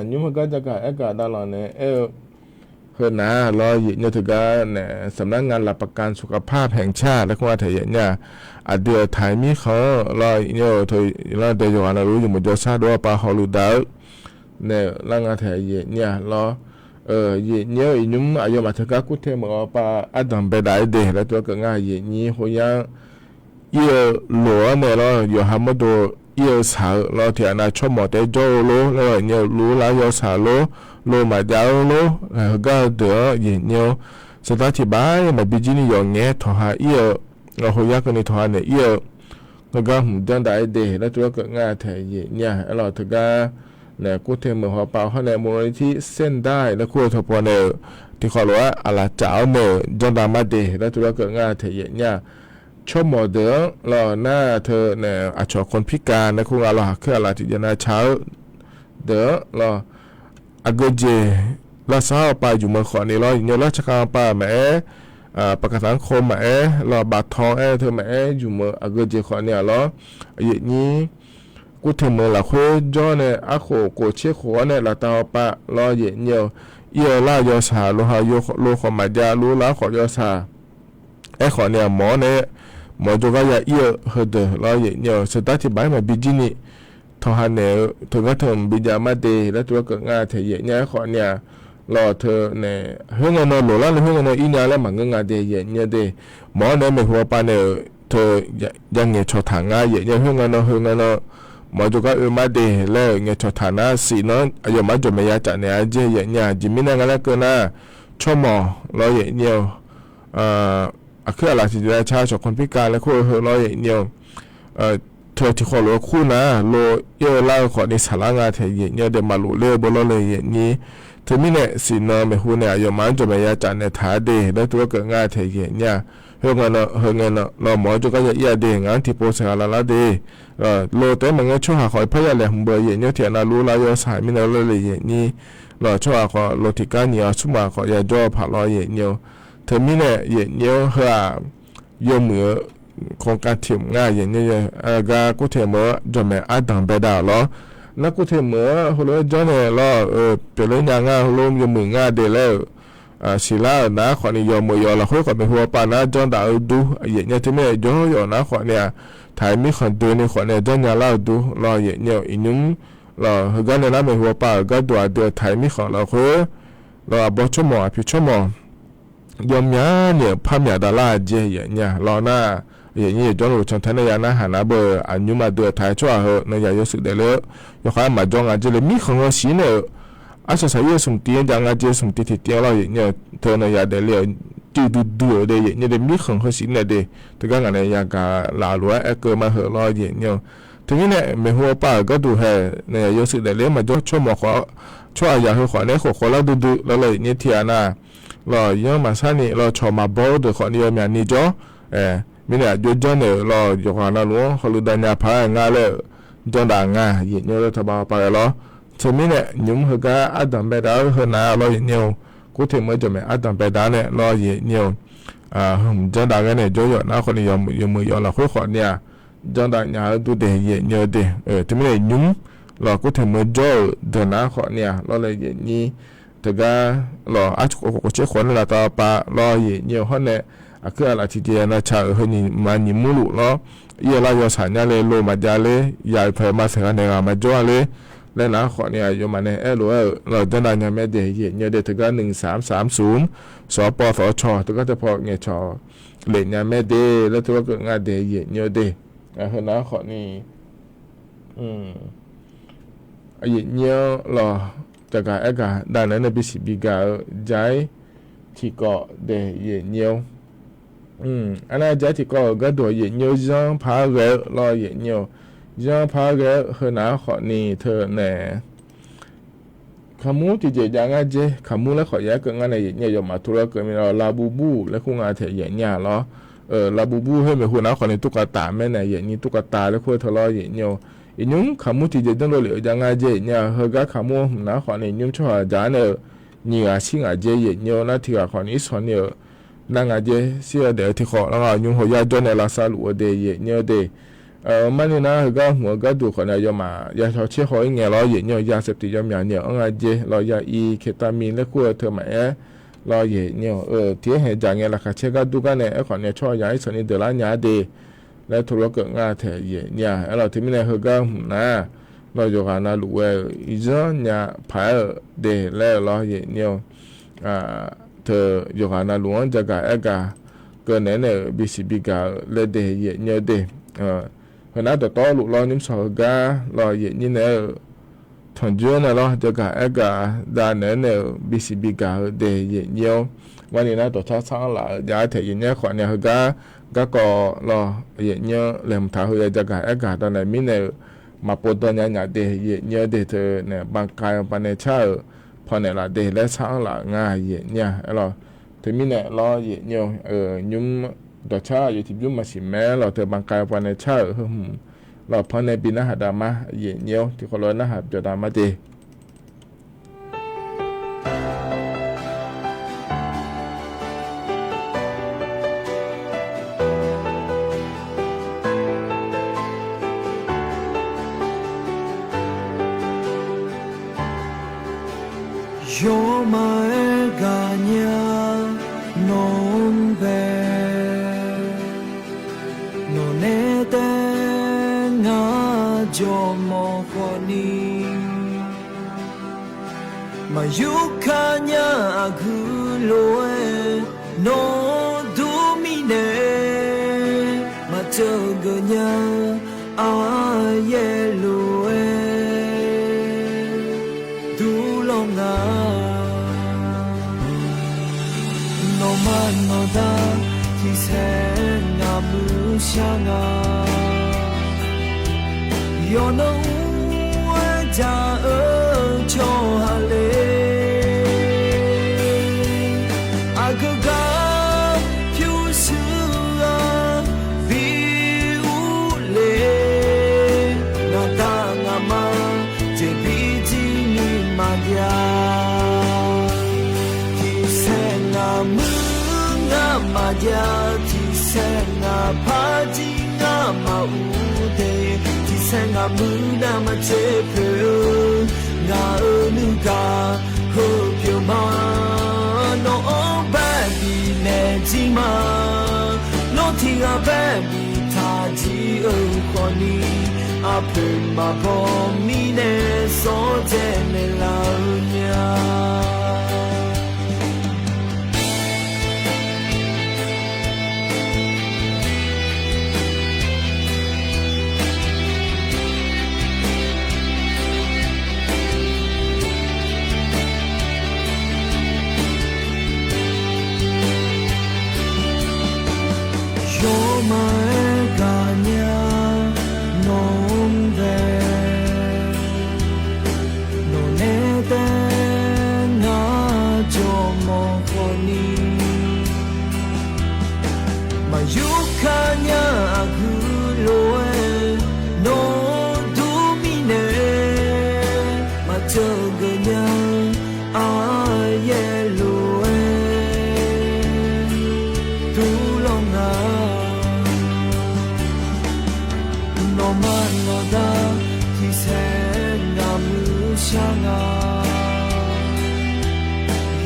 nhưng mà cái cái đó là này hơnนะรออยู่ถึงก็เนี่ยสำนักงานหลักประกันสุขภาพแห่งชาติและความถี่เนี่ยเดี๋ยวไทยมีเขารออยู่ถึงรอเดี๋ยววันรู้อยู่หมดจะทราบว่าปลาฮอลูดาวเนี่ยร่างงานถี่เนี่ยรอเนี่ยยุ่งอายุมาถึงก็กู้เทมปลาอัดดำไปได้เดี๋ยวแล้วตัวก็ง่ายนี่หัวยังหลัวเนี่ยรออยู่หามาดูyêu xả lo thì anh cho một cái chỗ lố rồi nhiều lú lá yêu xả lố mà giáo lố cái đỡ gì nhiều sau đó thì bái mà bị dính nhiều nghe thọ yêu rồi hồi giác cái thọ này yêu rồi cái chân đại để nó cho cái nghe thể gì nha rồi thực ra này cũng thêm một họ bảo họ này một cái sen đai nó cũng thuộc vào này thì họ nói là cháo mở chân đại mà để nó cho cái nghe thể gì nhaชอบหมอเดือรอหน้าเธอเนี่ยอาจจะคนพิการนะคุณเราคืออะไรที่จะน่าเช้าเดือรออากเจเราสาวไปอยู่เมืองขอนี่รออยู่ราชการป่าแม่ประกันสังคมแม่รอบัตรทองเธอแม่อยู่เมืองอากเจขอเนี่ยรออย่างนี้กูถึงเมืองละคุยย้อนเนี่ยอาโคโกเชขอเนี่ยละตาป่ารออย่างเดียวเยอะล่ายอสาโลหะโยโลขอมาจารู้ละขอยอสาขอเนี่ยหมอเนี่ยหมอจะก็อย่าเยอะเหรอเราอย่างเดียวสตาร์ทที่บ้านมาบิจินี่ ทอฮันเนี่ยถึงก็ถึงบิดามาเดแล้วตัวเกิดงาเทียเนี่ยขอเนี่ยรอเธอเนี่ยเฮืองนอหลแล้วเฮืองนออีเนี่ยแล้วมันก็งาเดียเนี่ยเดหมอเนี่ยไม่หัวปานเนี่ยเธอยังเงี้ยชดทางงาเนี่ยเฮืองนอหมอจุก็มาเดแล้วเงี้ยชดทางน่าสีเนาะอายุมันจะไม่ยากจัดเนี่ยเจียเนี่ยจิมินังแล้วก็น่าชั่วโมงรอเนี่ยคืออะไรที่จะชาชคนพิการแล้วคู่รอเนี่ยเธอที่ขอรู้คู่นะโลเยอะเล่าขอในสารงานเทียเนี่ยเดมาลุเล่บอลเลยอย่างนี้เธอมีเนี่ยสินไม่หูเนี่ยยมันจะไม่ยากจัดเนี่ยท้าเดแล้วตัวเกิดงานเทียเนี่ยเฮงเนาะเราหมอจุก็จะเดงานที่โพสต์ละเดโลแต่มันก็ช่วยหาคอยพยายามเบอร์เนี่ยเทียนารู้แล้วยสายมีเนี่ยเลยอย่างนี้เราช่วยขอโลติการเนี่ยสมัยขอยาจ่อผ่าลอยเนี่ยเธอมีเนี่ยเนี่ยเฮายอมมือโครงการทีมง่ายอย่างนี้ก็กูเทมจะไม่อาดังไปได้หรอนักกูเทมหัวจอเนี่ยเราเป็นเรื่องง่ายลมยอมมือง่ายเดแล้วศิลานะขอนี่ยอมมือยอเราค่อยกับเป็นหัวปานะจอนดาวดูอย่างนี้ที่ไม่ย่อยนะขอเนี่ยถ่ายมีคนดูนี่ขอเนี่ยจอนยาเล่าดูเราอย่างนี้อีนึงเราก็เนี่ยนะเป็นหัวปาก็ตัวเดือดถ่ายมีของเราค่อยเราบอชั่วโมงพิชั่วโมงยอมยาเนี่ยพามยาดาราเจอย่างเงี้ยเราหน้าอย่างนี้จอนรู้ชันทันยานะหานาเบอร์อันยูมาเดือดถ่ายชั่วเหอะในยายสุดเดลยยกขามาจองอาจจะเลยมีของเราสีเนี่ยอาศัยสายส่งเตียงจังอาจจะส่งตีที่เตียงเราอย่างเงี้ยเธอในยาเดลียดูเดียอย่างเงี้ยเดมีของเขาสีเนี่ยเดแต่ก็งานในยากาลาลัวเอเกอร์มาเหอะเราอย่างเงี้ยถึงนี้เนี่ยไม่หัวป้าก็ดูให้ในยายสุดเดลียมาจองชั่วโมงขอชั่วอยากให้ขอเนี่ยขอเราดูแล้วเลยเนี่ยเทียน่าเรายังมาสั้นนี่เราชอบมาบอกเดี๋ยวขอเนี่ยมีอันนี้จ้อมีเนี่ยจุดจเนี่ยเราอยู่ข้างหน้าล้วงเขาลุดันยาพายงาเลยจนด่างงาอย่างเงี้ยเราทำมาไปแล้วสมัยเนี่ยยุ่งเหกะอาดัมเบดาเฮน่าเราอย่างเงี้ยกูถึงเมื่อจะไม่อาดัมเบดาเนี่ยเราอย่างเงี้ยจนด่างเนี่ยจ่อยนะคนนี้ยอมมือยอเราค่อยขอเนี่ยจนด่างยาดูเดียอย่างเงี้ยเดียสมัยเนี่ยยุ่งเรากูถึงเมื่อจ่อเดินนะขอเนี่ยเราเลยอย่างนี้แต่ก็เราอาจจะกูเชื่อคนละต่อไปเราอย่างเงี้ยเขาเนี่ยคืออะไรที่เดียนะชาเฮนี่มันยิ่งมุ่งลุเนาะยี่เราอยู่สายเนี่ยเลยโลมาจาเลยยายเพิ่มมาเสียเนี่ยมาจ่อเลยแล้วนะขอเนี่ยอยู่มาเนี่ยเราจะได้เนี่ยไม่เดียเนี่ยเดียถึงก็1330สปสชถึงก็จะพอเนี่ยชอเหรียญเนี่ยไม่เดียแล้วถึงก็เกิดงานเดียเนี่ยเดียเฮนะขอนี่เนี่ยเราจะการด้านนั้นเนี่ยเป็นสิบิกาใจที่ก็เดียเนี่ยอันนั้นจะที่ก็ตัวเงี้ยจังพาเกลรอเงี้ยจังพาเกลเฮน่าขอนี่เธอเนี่ยขมูที่จะยังไงเจขมูแล้วขอแยกกันงั้นเนี่ยเงี้ยยอมมาทุเรศก็มีเราลาบูบูแล้วคงอาจจะอย่างเงี้ยเหรอลาบูบูให้เป็นหัวหน้าขอนี่ตุ๊กตาแม่เนี่ยอย่างนี้ตุ๊กตาแล้วคุยทะเลาะอย่างเงี้ยอีนุ่งขมูที่จะต้องเหลือยังไงเจเนี่ยเฮก็ขมูน้าขอนี่นุ่งชอบจานเนี่ยนี่อาชิงอาเจอย่างเงี้ยน่าที่ขอนี่สอนเนี่ยนั่งอาเจเสียเดี๋ยวที่ขอแล้วยุ่งหัวยาจนในลาซาลูเดียเนี่ยเดมันนี่นะก็หัวก็ดูคนเนี่ยมายาชอบเชี่ยวหอยเงี้ยเราเนี่ยยาเสพติดยาหยาเนี่ยอาเจเรายาเคตามีนแล้วก็เธอหมายเราเนี่ยที่เห็นจากเงี้ยละค่ะเชื่อก็ดูกันเนี่ยคนเนี่ยชอบยาส่วนนี้เดือดร้อนยาเดแล้วทุเรศเกิดงาเถียเนี่ยเราที่ไม่ได้ก็นะเราอยู่กันนะลูกอีจ้าเนี่ยพายเดแล้วเราเนี่ยเธออยู่กันนะหลวงจะกับเกินเนี่ยบิสิบิกาเลเดเนี่ยเดขณะต่อลูกเรานิ่มสอกาเราเนี่ยเนี่ยทนจุนเนี่ยเราจะกับด้านเนี่ยบิสิบิกาเดเนี่ยวันนี้นะต่อช้าช้าละยาเถียเนี่ยขอเนี่ยก็เราเนี่ยเริ่มท้าเฮียจะกับตอนนี้มีเนี่ยมาปวดตัวเนี่ยเดเนี่ยเดเธอเนี่ยบางกายบางเนี่ยเช่าพอเนี่ยละเดและช้างละง่ายเนี่ยเราถึงมีเนี่ยเราเนี่ยยุ่มต่อช้าอยู่ที่ยุ่มมาสิแม่เราเธอบางกายพอเนี่ยเช่าเราพอเนี่ยบินหาดามาเนี่ยที่คนเราหน้าหาจะดามาเดYo mai ganya non be non ete na jo mo มายุคาญาคือโลเอโนดูมิเนมาเจอกันยาอาเยโลเอดูลงอาโนมันโนดาที่แสนงามือช่างอาโยโนจาโชฮาเลอากูกาพิวสุอาบิอุเลนาตางามาเจบิจินิมาเดียที่เซงามืองามาเดียที่เซงาพาจิงามาอุเดที่เซงามือนามาเจเพงานุกาโฮเปียวมาโนแบบีเนจิมาโนทิงาแบบีทาจิโอควนีอาเพมาบอมีเนโซเจเนลาญา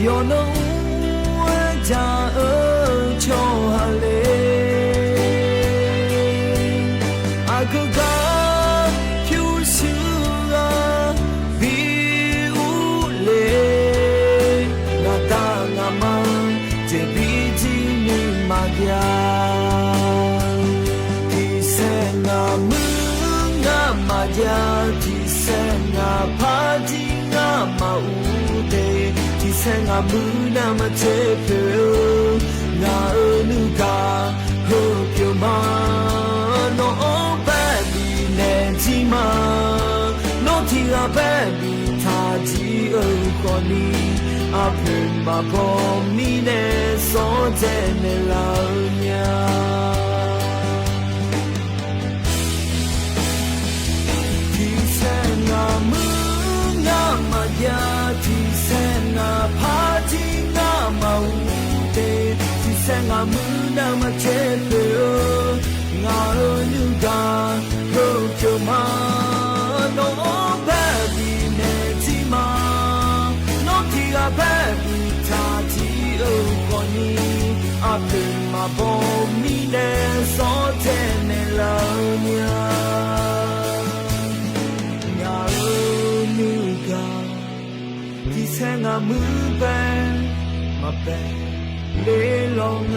Yo no ja cho hale agaga pyu su ga bi u le na ta nga ma je bi ji ni ma gya ti se nga mu nga ma ja ti se nga pa ji nga ma u de 생아 무나마 제표 나 누가 호교마 너 baby 내지마 너 티가 baby 타지 어거니 앞에 마범이 내 소제네 라우냐 생아 무나마 야지 생아 파지가 마우데 생아 무나마 제표 나누가 호교마 너 baby 내지마 너 티가 baby 타지 어거니 앞에 마범이 내 소제네 라우냐 생아 무배 마배 레롱에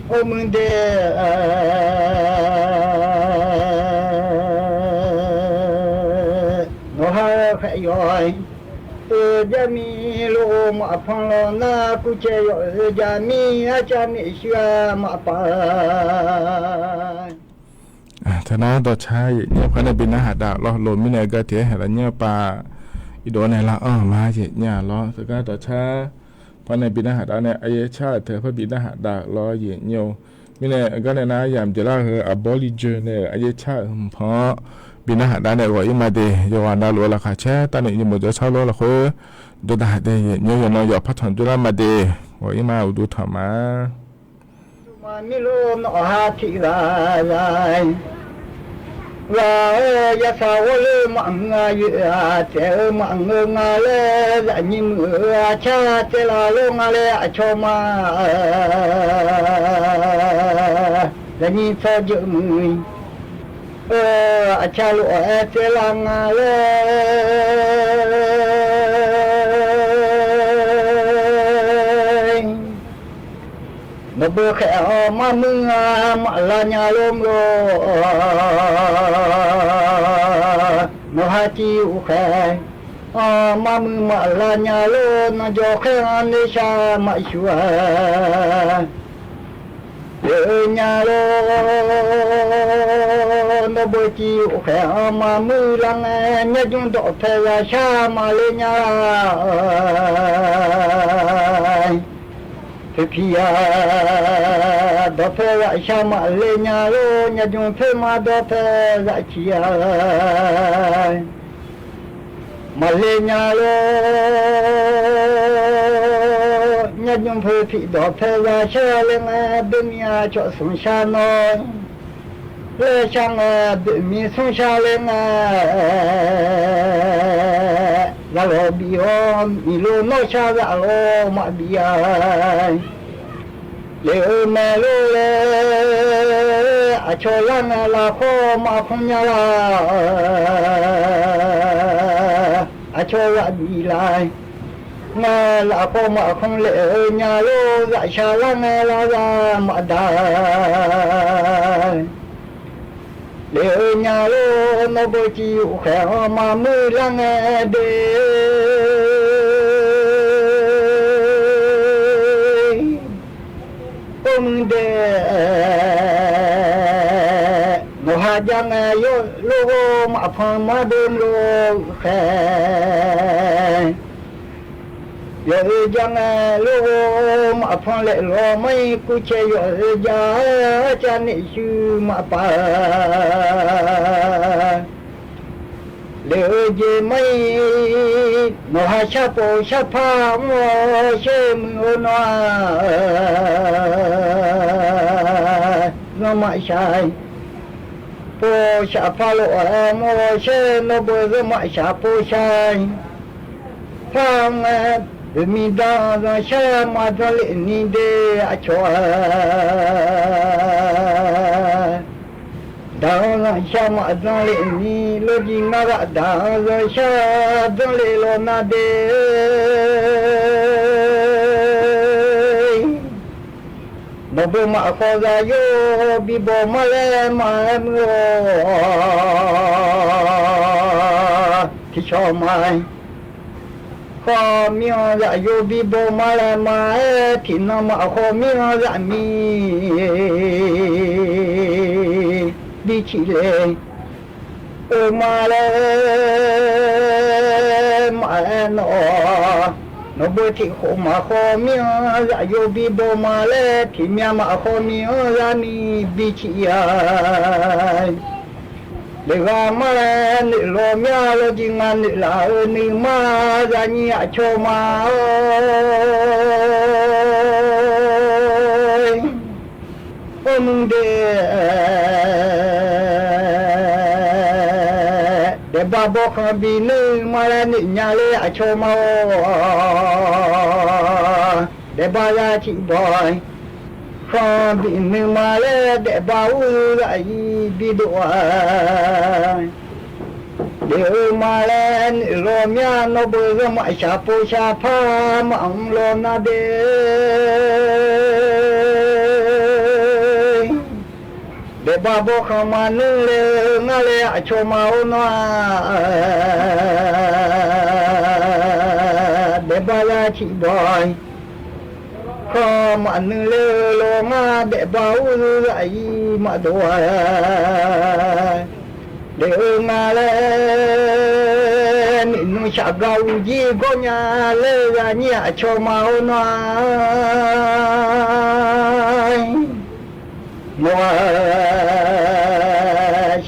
오문데 노하 회요이 자미로 마팡로나 구체요 자미 아자미 시아 마파 ธนาต่อชายเนี่ยพันบินอาหารดาวล้อลมไม่ไหนก็เถียหาเนี่ยปลาอีโดนในละมาเจ็ดเนี่ยล้อสกัดต่อชาพันบินอาหารดาวเนี่ยไอ้ชาเธอพระบินอาหารดาวล้อเยี่ยเนียวไม่ไหนก็ในนั้นยามจะล่าคืออับบอลิเจเนี่ยไอ้ชาเพราะบินอาหารดาวเนี่ยว่าอีมาเดยวันดาวล้อละค่ะแช่ตอนนี้ยังหมดจะเช่าล้อละคือดูดาเดยเนียวน้อยหยอดพัฒนจุฬามาเดยว่าอีมาดูถามามิโลนอหาทิลายว่าอย่าสาวเลยมังเยอะเจ้ามังงาเลยยิ่งชาเจลาลงเลยชมา là nhìn sao dự mười cha lụa sẽ lang lên nó bơ khẽ mà mưa mà là nhà lôm rồi nó hai chiu khẽ mà mưa mà là nhà lôm nó cho khẽ ăn đi xa mà xua nhà lô nó bơi chiu khẽ mà mưa lăng nhớ chúng độ thế là xa mà lên nhà thế thì đó thế là xa mà lên nhà lô nhớ chúng thế mà đó thế là chi mà lên nhà lô nhớ chúng thế thì đó thế là xa lên bên nhà cho xuống xa nó lên sang bên mi xuống xa lên là lo bị mi lo nó xa là lo mà bị lỡ mẹ lo cho lăng là khó mà không nhớ là cho là bị lại nghe là khó mà không lỡ nhà lo dạy xa lăng là ra mà đài để nhà lô nó bơi chiu khẽ mà mưa lăng đê ôm đê nó hạ giang yo lô mà phong mà đêm lô khẽ giờ giang lô mà phong lệ lô mấy cu chơi yo giá cha nị sư mà pa lỡ về mấy nó hai cha bồ cha pha mua xem nó mãi sai bồ cha pha lộ mua xem nó bồ nó mãi cha bồ sai pha mình đã ra cha mà ra lệ ni để cho đã ra cha mà ra lệ ni lo gì ngã đã ra cha ra lệ lo na để nó bơ mà khó ra yo bị bỏ mà lên mà em thì cho mày khó miêu dạ yo bị bỏ mà lên mà thì nó mà khó miêu dạ mi đi chỉ lệ mà lên mà nó bơi thì khổ mà khó miêu dạ yo bị bỏ mà lên thì mẹ mà khó miêu dạ mi bị chỉ để ra mà lên lo mẹ lo chỉ ngàn là ni mà dạ nhẹ cho mà ôm để bà bố không bị nữ mà lên nhà lệ cho mà để bà ra chị đòi không bị nữ mà lên để bà lại bị đùa để mà lên lo mẹ nó bơi ra mọi xa po xa pha mà ông lo na để bà bố không mà nâng lệ ngã lệ cho máu nó để bà ra chị đòi không mà nâng lệ lo ngã để báo lại mà đòi để ngã lệ mình chả gầu gì có nhà lệ ra nhẹ cho máu nó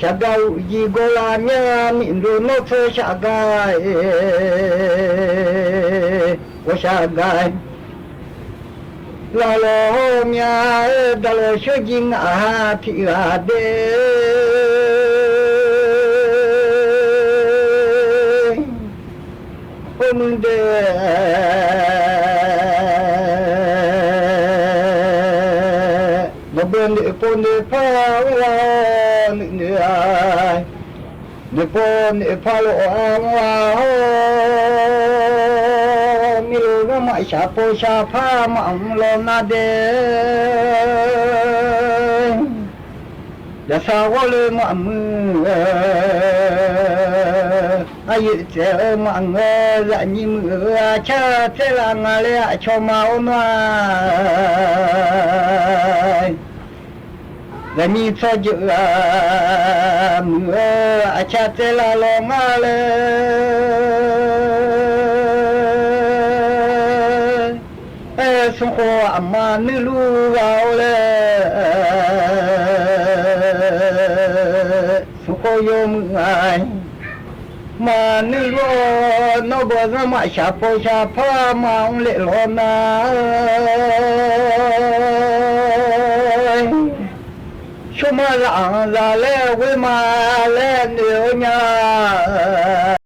chả gầu gì có làm nhá mình rồi nó phơi chả gai có chả gai là lo nhà đã lo chơi gì thì là để hôm để nó bơ nữ po nữ pha nữ nữ nữ po nữ pha lộ mi lu nó mãi sa po sa pha mong lo na de ya sa wo le ma mu ai chế mà nghe lại như mưa cha thế là ngà lẽ cho máu mà lại như cho dự mưa cha thế là lo ngà lẽ sống khổ mà nữ lu vào lẽ sống khổ vô mưa ai mà nữ lo nó bỏ ra mãi sa pha mà ông lệ lo na số mà lặng ra lẽ với mà lẽ nhiều nhà